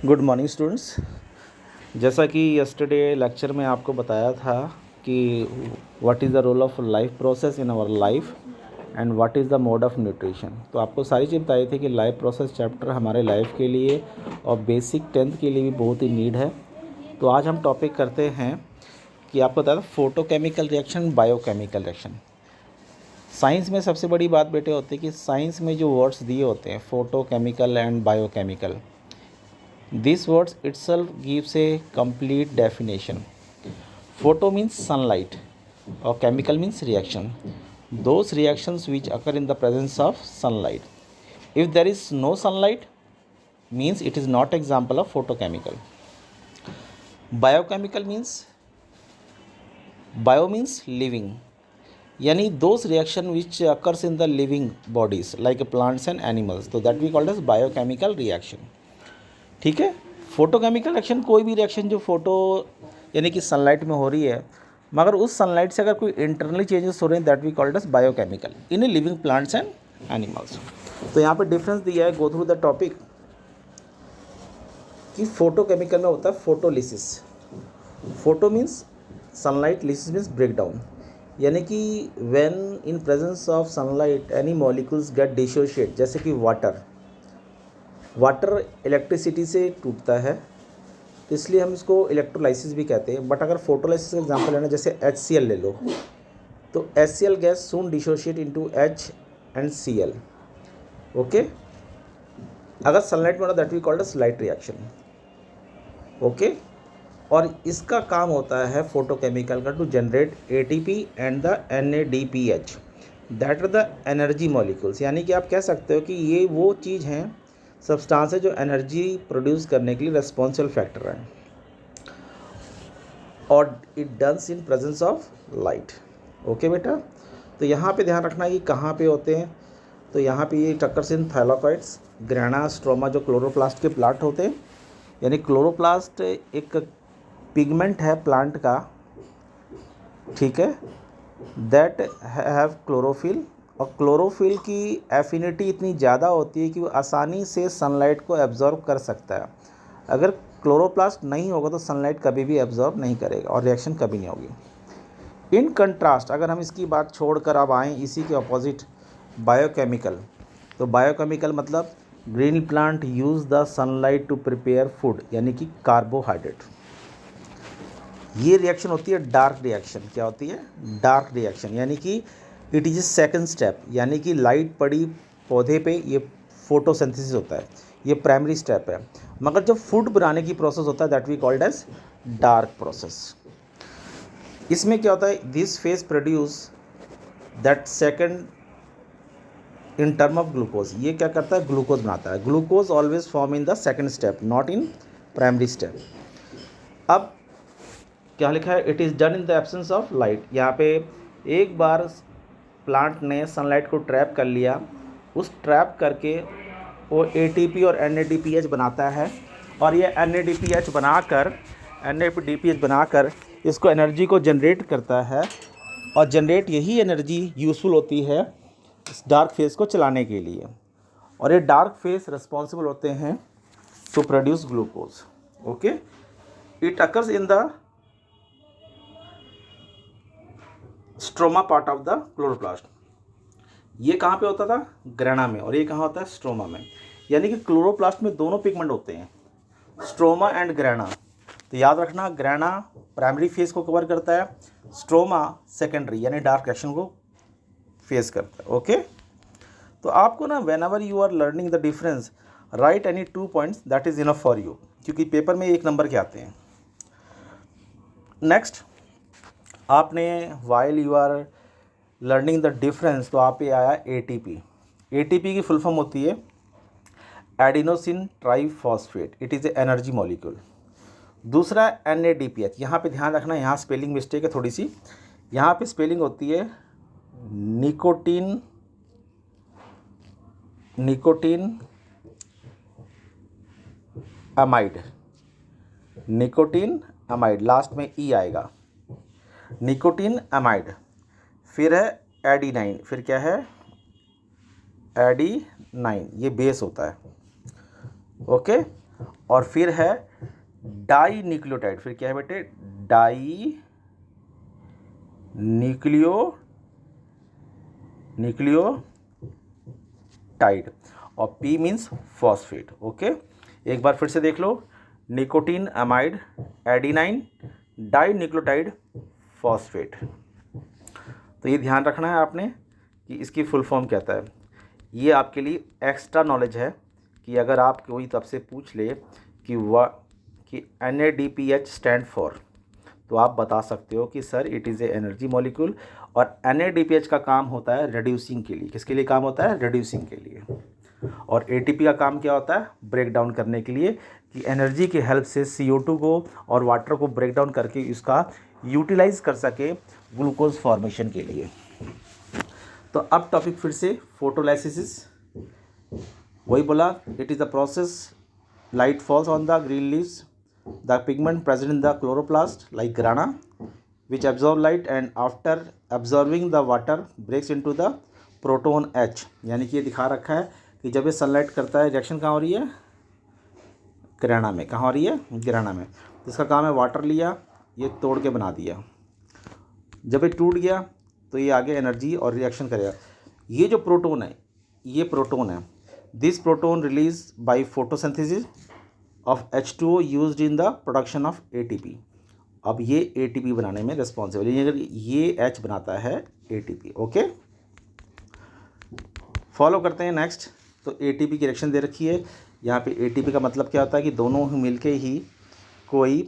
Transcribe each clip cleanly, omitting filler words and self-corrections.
Good morning students. जैसा कि yesterday lecture में आपको बताया था कि what is the role of life process in our life and what is the mode of nutrition. तो आपको सारी चीज़ बताई थी कि लाइफ प्रोसेस चैप्टर हमारे लाइफ के लिए और बेसिक 10th के लिए भी बहुत ही नीड है। तो आज हम टॉपिक करते हैं कि आपको बताया था photochemical reaction, biochemical reaction. Science में सबसे बड़ी बात बेटे होती है कि साइंस में जो वर्ड्स दिए होते हैं photochemical and biochemical, this words itself gives a complete definition. Photo means sunlight or chemical means reaction. Those reactions which occur in the presence of sunlight. If there is no sunlight, means it is not example of photochemical. Biochemical means bio means living. Yani those reaction which occurs in the living bodies like plants and animals. So that we call as biochemical reaction. ठीक है। Photochemical reaction कोई भी reaction जो photo यानी कि sunlight में हो रही है, मगर उस सनलाइट से अगर कोई इंटरनली चेंजेस हो रहे हैं, that we called as biochemical in a living plants and animals. तो यहाँ पे डिफरेंस दिया है, गो थ्रू द टॉपिक, कि फोटोकेमिकल में होता है photolysis. Photo means sunlight, lysis means break down, यानी कि when in presence of sunlight any molecules get dissociate, जैसे कि वाटर इलेक्ट्रिसिटी से टूटता है, तो इसलिए हम इसको इलेक्ट्रोलाइसिस भी कहते हैं। बट अगर फोटोलाइसिस का एग्जांपल लेना, जैसे HCl ले लो, तो HCl gas soon dissociate into H and Cl। Okay, अगर सनलाइट में होना that we called a light reaction. Okay, और इसका काम होता है फोटोकेमिकल का to generate ATP and the NADPH, that are the energy molecules. यानी कि आप कह सकते हो कि ये वो चीज़ हैं, सब्सटेंस है, जो एनर्जी प्रोड्यूस करने के लिए रिस्पॉन्सिबल फैक्टर है, और it does in presence of light. Okay बेटा, तो यहाँ पे ध्यान रखना है कि कहाँ पे होते हैं। तो यहाँ पे ये टक्कर्स इन थाइलाकॉइड्स, ग्रेना, स्ट्रोमा, जो क्लोरोप्लास्ट के प्लांट होते हैं। यानी क्लोरोप्लास्ट एक पिगमेंट है प्लांट का, ठीक है, दैट हैव क्लोरोफिल, और क्लोरोफिल की एफिनिटी इतनी ज़्यादा होती है कि वो आसानी से सनलाइट को एब्जॉर्ब कर सकता है। अगर क्लोरोप्लास्ट नहीं होगा तो सनलाइट कभी भी एब्जॉर्ब नहीं करेगा और रिएक्शन कभी नहीं होगी। इन कंट्रास्ट अगर हम इसकी बात छोड़कर अब आएँ इसी के अपोजिट, बायोकेमिकल, तो बायोकेमिकल मतलब green plant use the sunlight to prepare food, यानी कि कार्बोहाइड्रेट। ये रिएक्शन होती है डार्क रिएक्शन। क्या होती है? डार्क रिएक्शन, यानी कि it is a second step, यानी कि लाइट पड़ी पौधे पे, ये फोटोसिंथेसिस होता है, ये प्राइमरी स्टेप है। मगर जब फूड बनाने की प्रोसेस होता है that we called as dark process. इसमें क्या होता है? This phase produce that second in term of glucose. ये क्या करता है? ग्लूकोज बनाता है। Glucose always form in the second step, not in primary step. अब क्या लिखा है? It is done in the absence of light. यहाँ पे एक बार प्लांट ने सनलाइट को ट्रैप कर लिया, उस ट्रैप करके वो ATP और NADPH बनाता है, और ये NADPH बनाकर इसको एनर्जी को जनरेट करता है, और जनरेट यही एनर्जी यूज़फुल होती है इस डार्क फेस को चलाने के लिए, और ये डार्क फेस रिस्पॉन्सिबल होते हैं to produce glucose. Okay, it occurs in the stroma part of the chloroplast. ये कहाँ पे होता था? ग्रेना में, और ये कहाँ होता है? स्ट्रोमा में। यानी कि क्लोरोप्लास्ट में दोनों पिगमेंट होते हैं, स्ट्रोमा एंड ग्रेना। तो याद रखना, ग्रेना प्राइमरी फेज को कवर करता है, स्ट्रोमा सेकेंडरी यानी डार्क रिएक्शन को फेस करता है। ओके, तो आपको ना whenever you are learning the difference, right any 2 points, that is enough for you, क्योंकि पेपर में 1 नंबर के आते हैं। नेक्स्ट, आपने while you are learning the difference, तो आप पे आया ATP। ATP की फुल फॉर्म होती है adenosine triphosphate, it is a energy molecule. दूसरा NADPH। यहाँ पे ध्यान रखना, यहाँ स्पेलिंग मिस्टेक है थोड़ी सी। यहाँ पे स्पेलिंग होती है nicotine amide, nicotine amide, last में E आएगा, निकोटीन अमाइड। फिर है एडीनाइन, फिर क्या है? एडीनाइन, ये बेस होता है। ओके, और फिर है डाई न्यूक्लियोटाइड। फिर क्या है बेटे, डाई न्यूक्लियोटाइड, और पी मीन्स फॉस्फेट। ओके, एक बार फिर से देख लो, nicotinamide adenine dinucleotide phosphate. तो ये ध्यान रखना है आपने कि इसकी फुल फॉर्म क्या है। ये आपके लिए एक्स्ट्रा नॉलेज है कि अगर आप कोई तब से पूछ ले कि NADPH स्टैंड फॉर, तो आप बता सकते हो कि sir it is a energy molecule, और NADPH का काम होता है रिड्यूसिंग के लिए। किसके लिए काम होता है? रिड्यूसिंग के लिए। और ATP का काम क्या होता है? ब्रेक डाउन करने के लिए, कि एनर्जी की हेल्प से CO2 को और वाटर को ब्रेक डाउन करके इसका यूटिलाइज कर सके ग्लूकोज फॉर्मेशन के लिए। तो अब टॉपिक फिर से फोटोलाइसिस, वही बोला, it is the process light falls on the green leaves, the pigment present in the chloroplast like grana which absorb light and after absorbing the water breaks into the proton H। यानी कि ये दिखा रखा है कि जब ये sunlight करता है, रिएक्शन कहाँ हो रही है? ग्राना में। कहाँ हो रही है? ग्राना में। इसका काम है वाटर लिया, ये तोड़ के बना दिया, जब ये टूट गया तो ये आगे एनर्जी और रिएक्शन करेगा। ये जो प्रोटोन है, ये प्रोटोन है, this proton release by photosynthesis of H2O used in the production of ATP। अब ये ATP बनाने में रिस्पॉन्सिबल, अगर ये H बनाता है ATP। ओके, फॉलो करते हैं नेक्स्ट। तो ATP की रिएक्शन दे रखी है यहाँ पे। ATP का मतलब क्या होता है कि दोनों मिलके ही कोई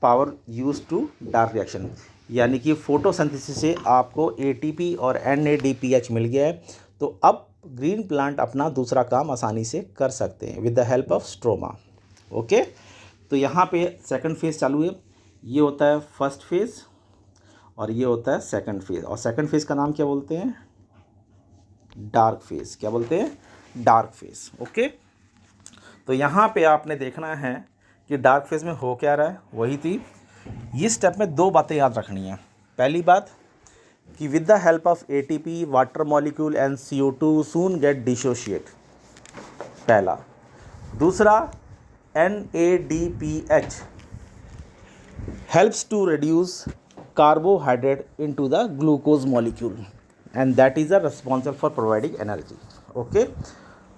power use to dark reaction, यानी कि फोटोसिंथेसिस से आपको ATP और NADPH मिल गया है। तो अब ग्रीन प्लांट अपना दूसरा काम आसानी से कर सकते हैं with the help of stroma. Okay, तो यहाँ पे सेकंड फेज चालू है। ये होता है फर्स्ट फेज और ये होता है सेकंड फेज, और सेकंड फेज का नाम क्या बोलते हैं? Dark phase. क्या बोलते हैं? Dark phase. ओके, तो यहाँ पे आपने देखना है कि डार्क फेज में हो क्या रहा है, वही थी। इस स्टेप में दो बातें याद रखनी है। पहली बात कि with the help of ATP water molecule and CO2 soon gate dissociate, पहला। दूसरा, NADPH helps to reduce carbohydrate into the glucose molecule and that is the responsible for providing energy. Okay,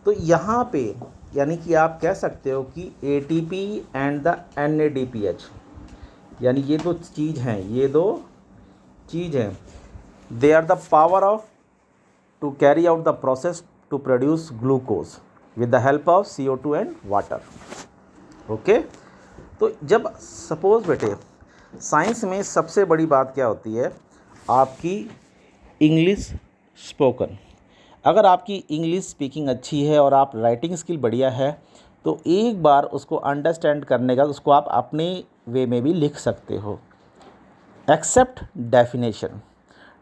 तो यहाँ पे यानी कि आप कह सकते हो कि ATP एंड द NADPH, यानी ये दो चीज़ हैं, they are the power of to carry out the process to produce glucose with the help of CO2 and water. Okay, तो जब सपोज बेटे साइंस में सबसे बड़ी बात क्या होती है? आपकी इंग्लिश स्पोकन। अगर आपकी इंग्लिश स्पीकिंग अच्छी है और आप राइटिंग स्किल बढ़िया है, तो एक बार उसको अंडरस्टैंड करने का उसको आप अपने वे में भी लिख सकते हो। एक्सेप्ट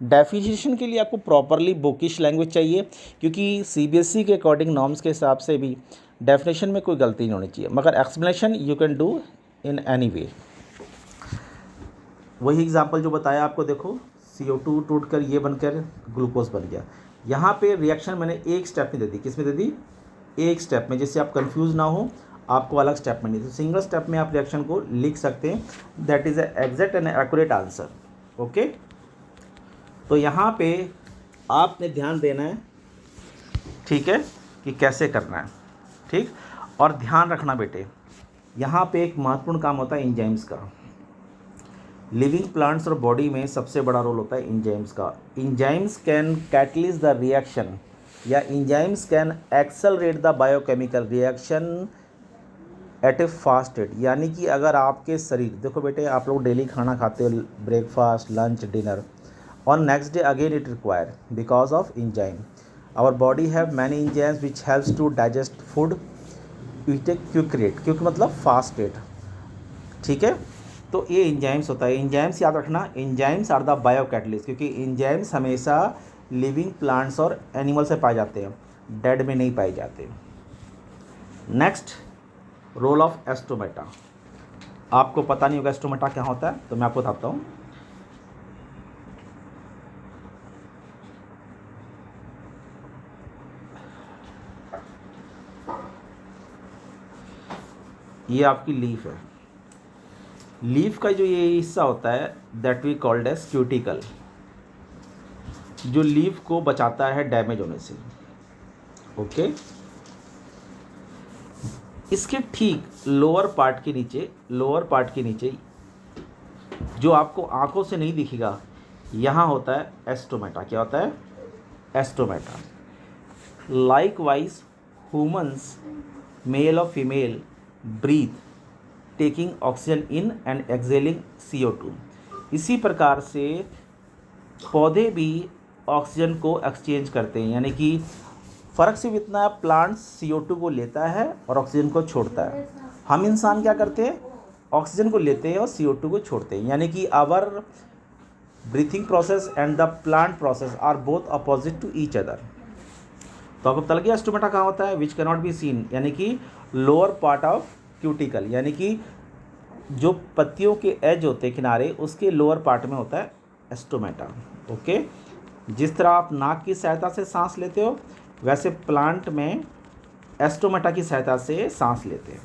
डेफिनेशन के लिए आपको प्रॉपरली बुकिश लैंग्वेज चाहिए, क्योंकि CBSE के अकॉर्डिंग नॉर्म्स के हिसाब से भी डेफिनेशन में कोई गलती नहीं होनी चाहिए, मगर explanation you can do in any way. वही एग्जांपल जो बताया आपको, देखो CO2 टूटकर ये बनकर ग्लूकोज बन गया। यहाँ पे रिएक्शन मैंने एक स्टेप में दे दी। किस में दे दी? एक स्टेप में, जिससे आप कंफ्यूज ना हो, आपको अलग स्टेप में नहीं। तो सिंगल स्टेप में आप रिएक्शन को लिख सकते हैं। That is a exact and accurate answer. Okay, तो यहाँ पे आपने ध्यान देना है, ठीक है, कि कैसे करना है। ठीक, और ध्यान रखना बेटे, यहाँ पे एक महत्वपूर्ण काम होता है एंजाइम्स का। लिविंग प्लांट्स और बॉडी में सबसे बड़ा रोल होता है एंजाइम्स का। Enzymes can catalyst the reaction, या enzymes can accelerate the biochemical reaction at a fast rate. यानी कि अगर आपके शरीर, देखो बेटे आप लोग डेली खाना खाते हो, ब्रेकफास्ट, लंच, डिनर, और next day again it require because of enzyme. Our body have many enzymes which helps to digest food it a quick rate. Quick मतलब फास्ट रेट, ठीक है। तो ये एंजाइम्स होता है। एंजाइम्स याद रखना, enzymes are the bio catalyst, क्योंकि एंजाइम्स हमेशा लिविंग प्लांट्स और एनिमल से पाए जाते हैं, डेड में नहीं पाए जाते। Next, role of stomata. आपको पता नहीं होगा एस्टोमेटा क्या होता है, तो मैं आपको बताता हूँ। ये आपकी लीफ है। लीफ का जो ये हिस्सा होता है that we called as cuticle, जो लीफ को बचाता है डैमेज होने से। ओके, इसके ठीक लोअर पार्ट के नीचे जो आपको आंखों से नहीं दिखेगा, यहाँ होता है एस्टोमेटा। क्या होता है? एस्टोमेटा। लाइकवाइज ह्यूमंस मेल और female breath taking oxygen in and exhaling CO2। इसी प्रकार से पौधे भी ऑक्सीजन को एक्सचेंज करते हैं, यानी कि फ़र्क सिर्फ इतना है, प्लांट्स CO2 को लेता है और ऑक्सीजन को छोड़ता है। हम इंसान क्या करते हैं? ऑक्सीजन को लेते हैं और CO2 को छोड़ते हैं, यानी कि our breathing process and the plant process are both opposite to each other. तो आपको पता लग गया एस्टोमेटा कहाँ होता है? विच कैनॉट बी सीन, यानी कि लोअर पार्ट ऑफ क्यूटिकल, यानी कि जो पत्तियों के एज होते हैं किनारे, उसके लोअर पार्ट में होता है एस्टोमेटा। ओके, जिस तरह आप नाक की सहायता से सांस लेते हो, वैसे प्लांट में एस्टोमेटा की सहायता से सांस लेते हैं।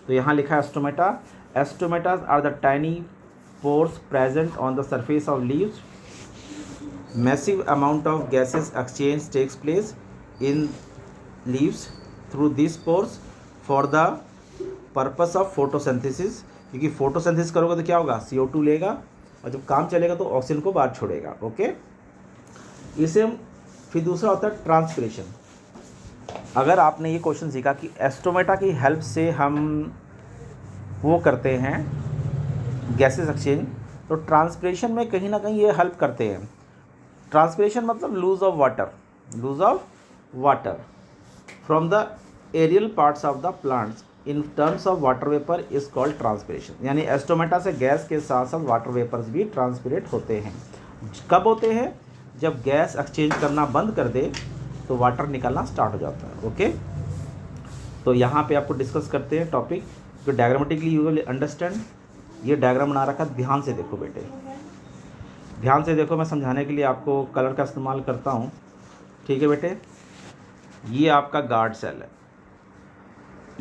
तो यहाँ लिखा है stomata. Stomatas are the tiny pores present on the surface of leaves. Massive amount of gases exchange takes place in leaves through this pores for the purpose of photosynthesis. क्योंकि फोटोसिंथेसिस करोगे तो क्या होगा? CO2 लेगा, और जब काम चलेगा तो ऑक्सीजन को बाहर छोड़ेगा। ओके, इसे फिर दूसरा होता है ट्रांसपिरेशन। अगर आपने ये क्वेश्चन सीखा कि एस्टोमेटा की हेल्प से हम वो करते हैं गैसेस एक्सचेंज, तो ट्रांसपिरेशन में कहीं ना कहीं ये हेल्प करते हैं। ट्रांसपिरेशन मतलब loose of water from the aerial parts of the plants in terms of water vapour is called transpiration. यानी एस्टोमेटा से गैस के साथ साथ वाटर वेपर्स भी ट्रांसपिरेट होते हैं। कब होते हैं? जब गैस एक्सचेंज करना बंद कर दे तो वाटर निकलना स्टार्ट हो जाता है। ओके, तो यहाँ पे आपको डिस्कस करते हैं टॉपिक जो डायग्रामेटिकली यू विल अंडरस्टैंड। ये डायग्राम बना रखा, ध्यान से देखो बेटे, ध्यान से देखो। मैं समझाने के लिए आपको कलर का इस्तेमाल करता हूँ, ठीक है बेटे। ये आपका गार्ड सेल है,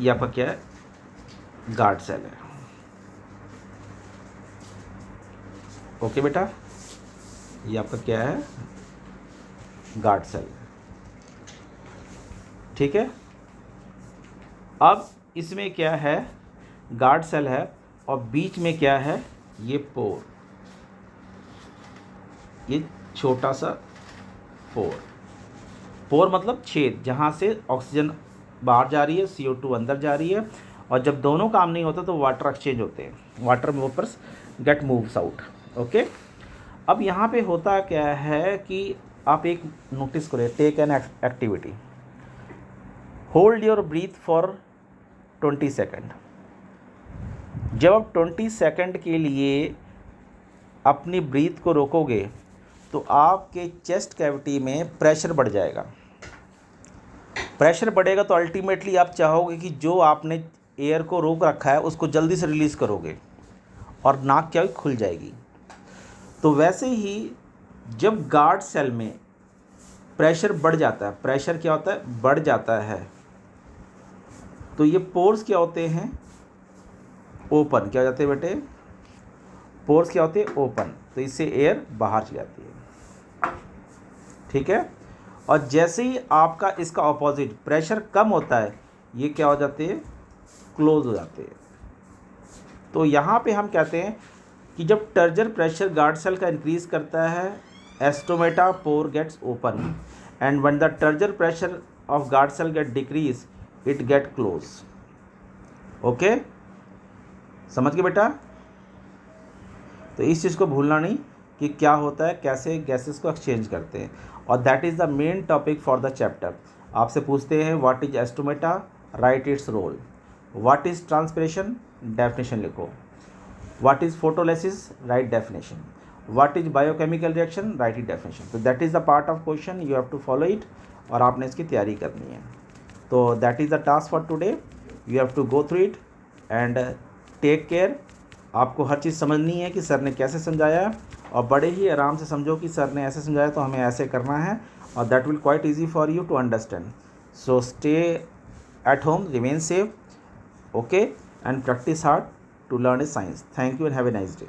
ये आपका क्या है? गार्ड सेल है। ओके बेटा, ये आपका क्या है? गार्ड सेल, ठीक है। अब इसमें क्या है? गार्ड सेल है, और बीच में क्या है? ये पोर, ये छोटा सा पोर मतलब छेद, जहाँ से ऑक्सीजन बाहर जा रही है, CO2 अंदर जा रही है, और जब दोनों काम नहीं होता तो वाटर एक्सचेंज होते हैं, water vapours get moves out. Okay, अब यहाँ पे होता क्या है कि आप एक नोटिस करें, take an activity, hold your breath for 20 second. जब आप 20 सेकेंड के लिए अपनी ब्रीथ को रोकोगे तो आपके चेस्ट कैविटी में प्रेशर बढ़ जाएगा। प्रेशर बढ़ेगा तो अल्टीमेटली आप चाहोगे कि जो आपने एयर को रोक रखा है उसको जल्दी से रिलीज़ करोगे, और नाक क्या खुल जाएगी। तो वैसे ही जब गार्ड सेल में प्रेशर बढ़ जाता है, प्रेशर क्या होता है? बढ़ जाता है, तो ये पोर्स क्या होते हैं? ओपन। क्या हो जाते हैं बेटे? पोर्स क्या होते हैं? ओपन। तो इससे एयर बाहर चली जाती है, ठीक है। और जैसे ही आपका इसका ऑपोजिट प्रेशर कम होता है, ये क्या हो जाते हैं? क्लोज हो जाते हैं। तो यहाँ पे हम कहते हैं कि जब टर्जर प्रेशर गार्ड सेल का इंक्रीज करता है, stomata pore gets open, and when the turgor pressure of guard cell get decrease it get close. Okay, समझ गए बेटा? तो इस चीज़ को भूलना नहीं कि क्या होता है, कैसे गैसेस को एक्सचेंज करते हैं, और that is the main topic for the chapter. आपसे पूछते हैं what is stomata, write its role. What is transpiration, definition लिखो। What is photolysis, write definition. What is biochemical reaction, write it definition. तो that is the part of question, you have to follow it, और आपने इसकी तैयारी करनी है। तो that is the task for today, you have to go through it and take care. आपको हर चीज़ समझनी है कि सर ने कैसे समझाया, और बड़े ही आराम से समझो कि सर ने ऐसे समझाया तो हमें ऐसे करना है, और that will quite easy for you to understand. So stay at home, remain safe, okay, and practice hard to learn a science. Thank you and have a nice day.